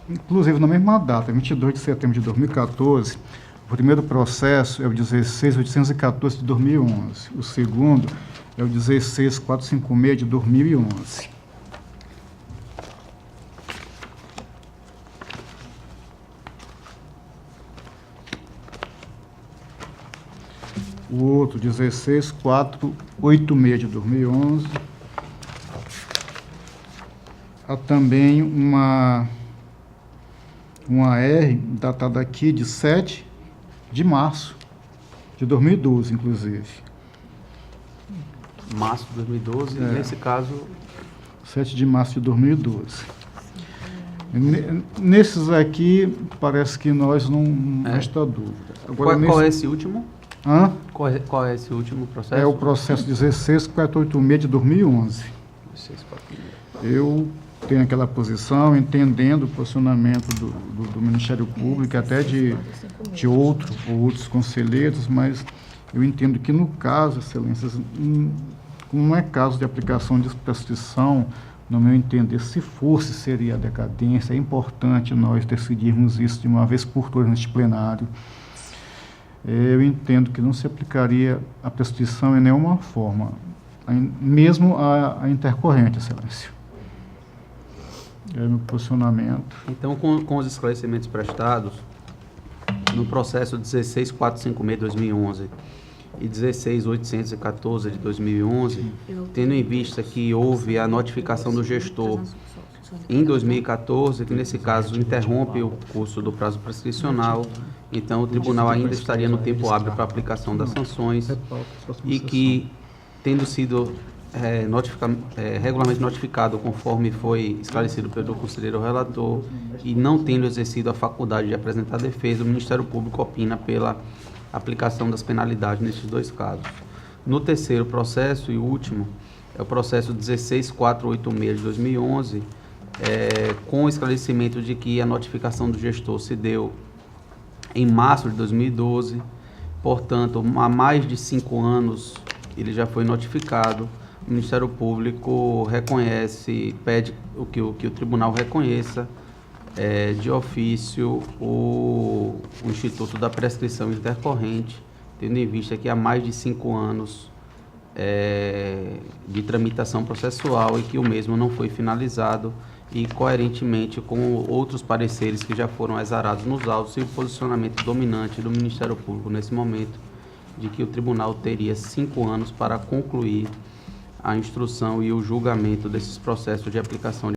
inclusive na mesma data, 22 de setembro de 2014, o primeiro processo é o 16814 de 2011, o segundo é o 16456 de 2011. O outro, 16486 de 2011. Há também uma R datada aqui de 7 de março de 2012, inclusive. Março de 2012, nesse caso... 7 de março de 2012. Nesses aqui, parece que nós não resta dúvida. Agora, qual é esse último? Hã? Qual é esse último processo? É o processo 16486 de 2011. 16486. Eu tenho aquela posição, entendendo o posicionamento do Ministério Público, até de outros conselheiros, mas eu entendo que, no caso, Excelências, não é caso de aplicação de prescrição, no meu entender. Se fosse, seria a decadência. É importante nós decidirmos isso de uma vez por todas neste plenário. Eu entendo que não se aplicaria a prescrição em nenhuma forma, mesmo a intercorrente, Excelência. É o meu posicionamento. Então, com os esclarecimentos prestados, no processo 16456/2011 e 16814 de 2011, tendo em vista que houve a notificação do gestor em 2014, que nesse caso interrompe o curso do prazo prescricional, então o tribunal ainda estaria no tempo hábil para a aplicação das sanções, e que, tendo sido regularmente notificado, conforme foi esclarecido pelo conselheiro relator, e não tendo exercido a faculdade de apresentar defesa, o Ministério Público opina pela aplicação das penalidades nesses 2 casos. No terceiro processo e último, é o processo 16486 de 2011, com o esclarecimento de que a notificação do gestor se deu em março de 2012, portanto, há mais de 5 anos ele já foi notificado. O Ministério Público pede que o tribunal reconheça de ofício o Instituto da Prescrição Intercorrente, tendo em vista que há mais de 5 anos de tramitação processual e que o mesmo não foi finalizado e coerentemente com outros pareceres que já foram exarados nos autos e o posicionamento dominante do Ministério Público nesse momento de que o tribunal teria 5 anos para concluir a instrução e o julgamento desses processos de aplicação